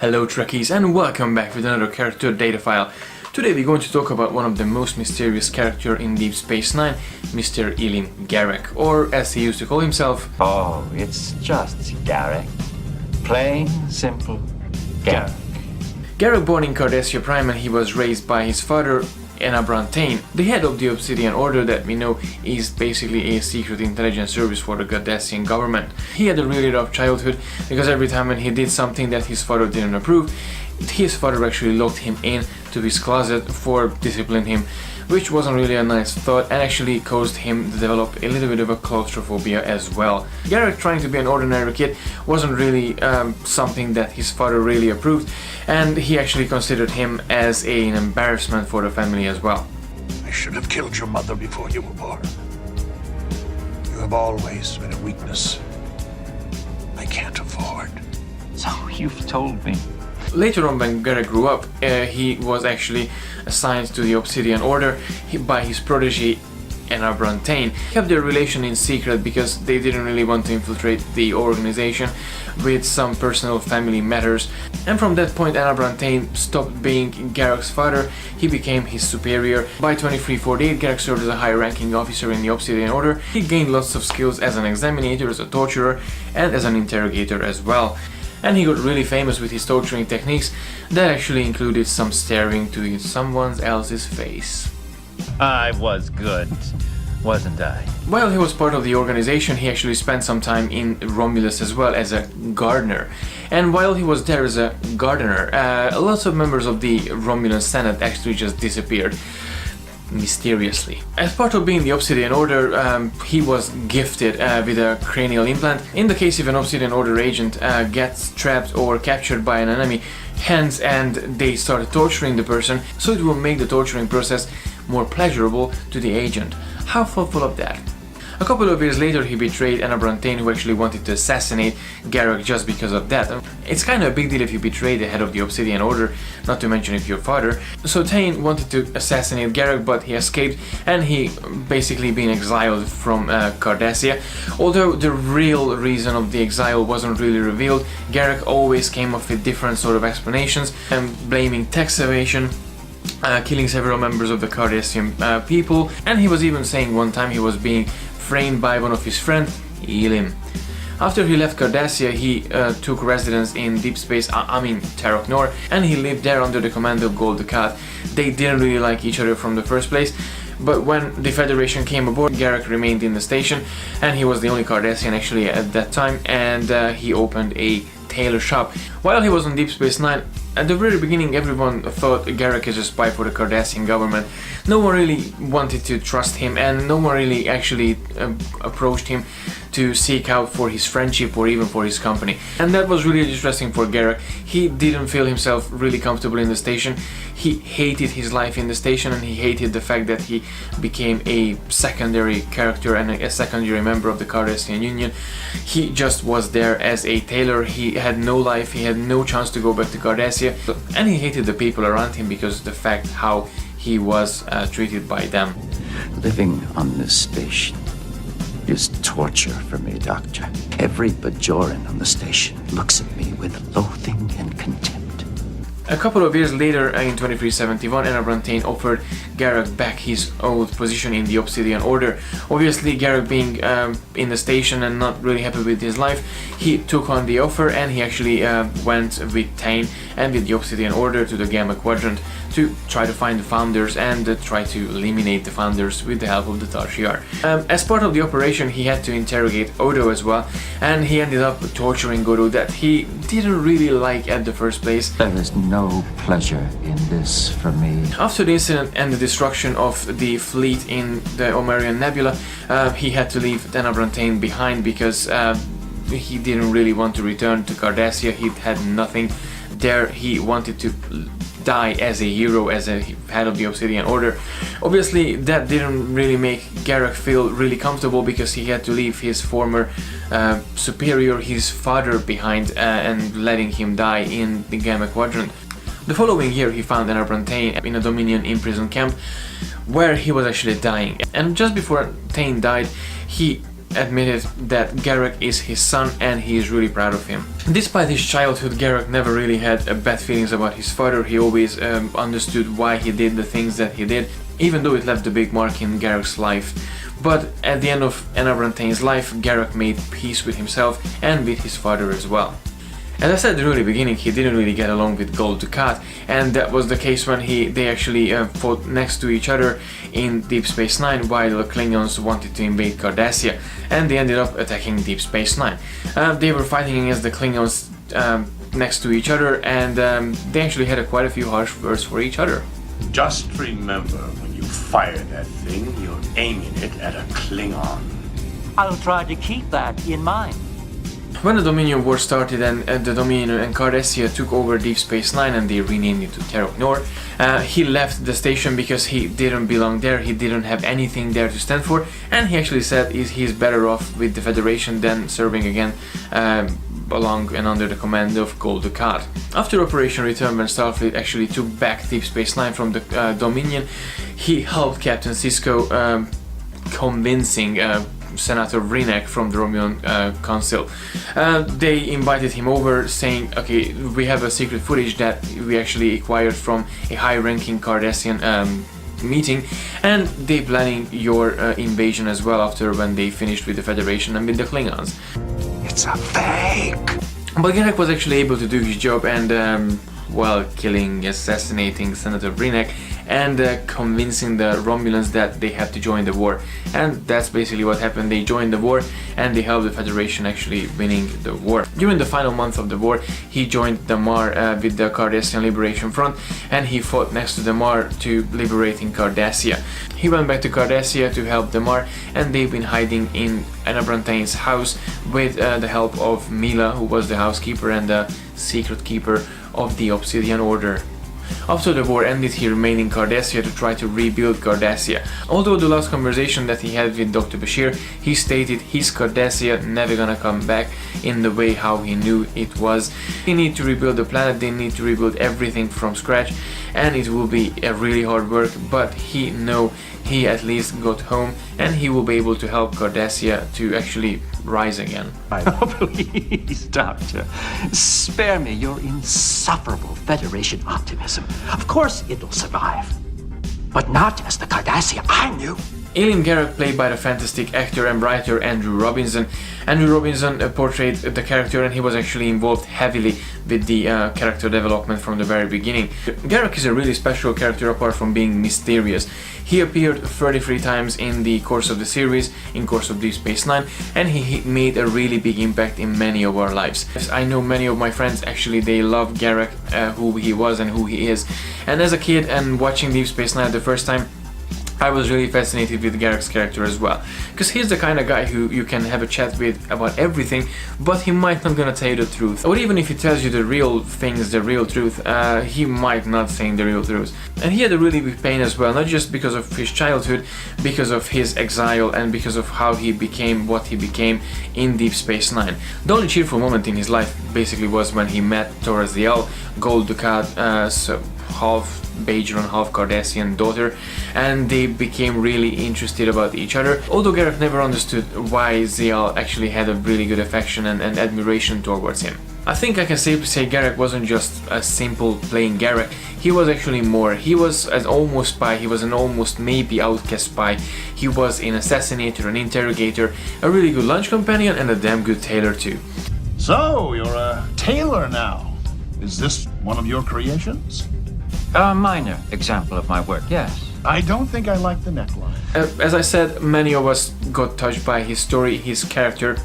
Hello Trekkies and welcome back with another character Datafile. Today we're going to talk about one of the most mysterious characters in Deep Space Nine, Mr. Elim Garak, or as he used to call himself. Oh, it's just Garak. Plain, simple Garak. Garak born in Cardassia Prime, and he was raised by his father, Elim, the head of the Obsidian Order that we know is basically a secret intelligence service for the Cardassian government. He had a really rough childhood because every time when he did something that his father didn't approve, his father actually locked him in to his closet for disciplining him, which wasn't really a nice thought and actually caused him to develop a little bit of a claustrophobia as well. Garak trying to be an ordinary kid wasn't really something that his father really approved, and he actually considered him as an embarrassment for the family as well. I should have killed your mother before you were born. You have always been a weakness I can't afford. So you've told me. Later on, when Garak grew up, he was actually assigned to the Obsidian Order by his protege, Elim. He kept their relation in secret because they didn't really want to infiltrate the organization with some personal family matters. And from that point, Elim stopped being Garak's father, he became his superior. By 2348, Garak served as a high-ranking officer in the Obsidian Order. He gained lots of skills as an examinator, as a torturer, and as an interrogator as well. And he got really famous with his torturing techniques that actually included some staring to someone else's face. I was good, wasn't I? While he was part of the organization, he actually spent some time in Romulus as well as a gardener. And while he was there as a gardener, lots of members of the Romulan Senate actually just disappeared mysteriously. As part of being the Obsidian Order, he was gifted with a cranial implant. In the case if an Obsidian Order agent gets trapped or captured by an enemy hands and they start torturing the person, so it will make the torturing process more pleasurable to the agent. How thoughtful of that. A couple of years later, he betrayed Elim, who actually wanted to assassinate Garak just because of that. It's kind of a big deal if you betray the head of the Obsidian Order, not to mention if you're father. So Tain wanted to assassinate Garak, but he escaped and he basically been exiled from Cardassia. Although the real reason of the exile wasn't really revealed, Garak always came up with different sort of explanations, and blaming tax evasion, killing several members of the Cardassian people, and he was even saying one time he was being framed by one of his friends, Elim. After he left Cardassia, he took residence in Deep Space, Terok Nor, and he lived there under the command of Gul Dukat. They didn't really like each other from the first place, but when the Federation came aboard, Garak remained in the station, and he was the only Cardassian actually at that time, and he opened a tailor shop. While he was on Deep Space Nine, at the very beginning everyone thought Garak is a spy for the Cardassian government. No one really wanted to trust him, and no one really actually approached him to seek out for his friendship or even for his company. And that was really distressing for Garak. He didn't feel himself really comfortable in the station. He hated his life in the station, and he hated the fact that he became a secondary character and a secondary member of the Cardassian Union. He just was there as a tailor. He had no life, he had no chance to go back to Cardassia, and he hated the people around him because of the fact how he was treated by them. Living on this station is torture for me, Doctor. Every Bajoran on the station looks at me with loathing and contempt. A couple of years later, in 2371, Elim offered Garak back his old position in the Obsidian Order. Obviously, Garak being in the station and not really happy with his life, he took on the offer, and he actually went with Tain and with the Obsidian Order to the Gamma Quadrant to try to find the founders and try to eliminate the founders with the help of the Tarchiar. As part of the operation, he had to interrogate Odo as well, and he ended up torturing Odo that he didn't really like at the first place. There is no pleasure in this for me. After the incident and the destruction of the fleet in the Omarian Nebula, he had to leave Elim behind because he didn't really want to return to Cardassia. He had nothing there. He wanted to die as a hero, as a head of the Obsidian Order. Obviously, that didn't really make Garak feel really comfortable because he had to leave his former superior, his father, behind and letting him die in the Gamma Quadrant. The following year, he found Elim in a Dominion imprisoned camp where he was actually dying. And just before Tain died, he admitted that Garak is his son and he is really proud of him. Despite his childhood, Garak never really had bad feelings about his father. He always understood why he did the things that he did, even though it left a big mark in Garak's life. But at the end of Anna Brantaine's life, Garak made peace with himself and with his father as well. As I said at the early beginning, he didn't really get along with Gul Dukat, and that was the case when they actually fought next to each other in Deep Space Nine while the Klingons wanted to invade Cardassia, and they ended up attacking Deep Space Nine. They were fighting against the Klingons next to each other, and they actually had quite a few harsh words for each other. Just remember, when you fire that thing, you're aiming it at a Klingon. I'll try to keep that in mind. When the Dominion War started and the Dominion and Cardassia took over Deep Space Nine and they renamed it to Terok Nor, he left the station because he didn't belong there, he didn't have anything there to stand for, and he actually said he's better off with the Federation than serving again along and under the command of Gul Dukat. After Operation Return, when Starfleet actually took back Deep Space Nine from the Dominion, he helped Captain Sisko convincing Senator Vrinek from the Romulan Council. They invited him over saying, okay, we have a secret footage that we actually acquired from a high-ranking Cardassian meeting, and they planning your invasion as well after when they finished with the Federation and with the Klingons. It's a fake! But Garak was actually able to do his job and well, assassinating Senator Vrinek and convincing the Romulans that they had to join the war. And that's basically what happened. They joined the war and they helped the Federation actually winning the war. During the final month of the war, he joined the Mar with the Cardassian Liberation Front, and he fought next to the Mar to liberating Cardassia. He went back to Cardassia to help the Mar, and they've been hiding in Anna Brantaine's house with the help of Mila, who was the housekeeper and the secret keeper of the Obsidian Order. After the war ended, he remained in Cardassia to try to rebuild Cardassia. Although the last conversation that he had with Dr. Bashir, he stated his Cardassia never gonna come back in the way how he knew it was. They need to rebuild the planet, they need to rebuild everything from scratch, and it will be a really hard work, but he know he at least got home and he will be able to help Cardassia to actually rise again. Oh, please, Doctor. Spare me your insufferable Federation optimism. Of course it'll survive. But not as the Cardassia I knew. Elim Garak, played by the fantastic actor and writer Andrew Robinson. Andrew Robinson portrayed the character, and he was actually involved heavily with the character development from the very beginning. Garak is a really special character apart from being mysterious. He appeared 33 times in the course of the series, in course of Deep Space Nine, and he made a really big impact in many of our lives. I know many of my friends actually they love Garak, who he was and who he is. And as a kid and watching Deep Space Nine the first time, I was really fascinated with Garak's character as well, because he's the kind of guy who you can have a chat with about everything, but he might not gonna tell you the truth. Or even if he tells you the real things, the real truth, he might not say the real truth. And he had a really big pain as well, not just because of his childhood, because of his exile and because of how he became what he became in Deep Space Nine. The only cheerful moment in his life basically was when he met Tora Ziyal, Gul Dukat's half Bajoran, half Cardassian daughter, and they became really interested about each other. Although Garak never understood why Ziyal actually had a really good affection and admiration towards him. I think I can safely say Garak wasn't just a simple plain Garak, he was actually more. He was an almost spy, he was an almost maybe outcast spy, he was an assassinator, an interrogator, a really good lunch companion, and a damn good tailor too. So, you're a tailor now. Is this one of your creations? A minor example of my work, yes. I don't think I like the neckline. As I said, many of us got touched by his story, his character.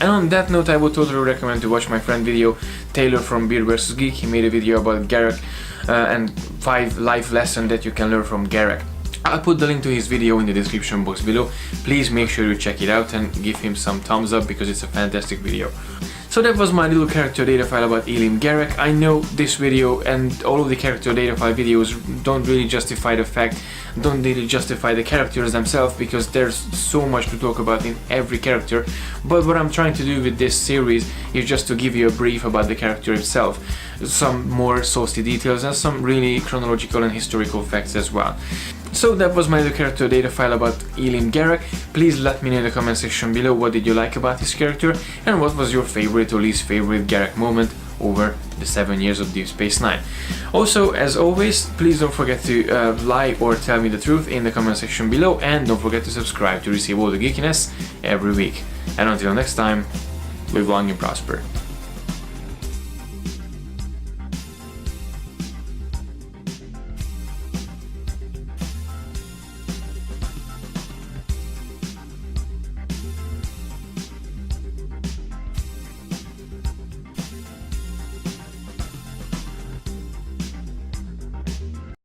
And on that note, I would totally recommend to watch my friend video, Taylor from Beard vs. Geek. He made a video about Garak and 5 life lessons that you can learn from Garak. I'll put the link to his video in the description box below. Please make sure you check it out and give him some thumbs up because it's a fantastic video. So that was my little character data file about Elim Garak. I know this video and all of the character data file videos don't really justify the fact, don't really justify the characters themselves, because there's so much to talk about in every character. But what I'm trying to do with this series is just to give you a brief about the character itself, some more saucy details and some really chronological and historical facts as well. So that was my little character data file about Elim Garak. Please let me know in the comment section below what did you like about his character and what was your favorite or least favorite Garak moment over the 7 years of Deep Space Nine. Also, as always, please don't forget to lie or tell me the truth in the comment section below, and don't forget to subscribe to receive all the geekiness every week. And until next time, live long and prosper.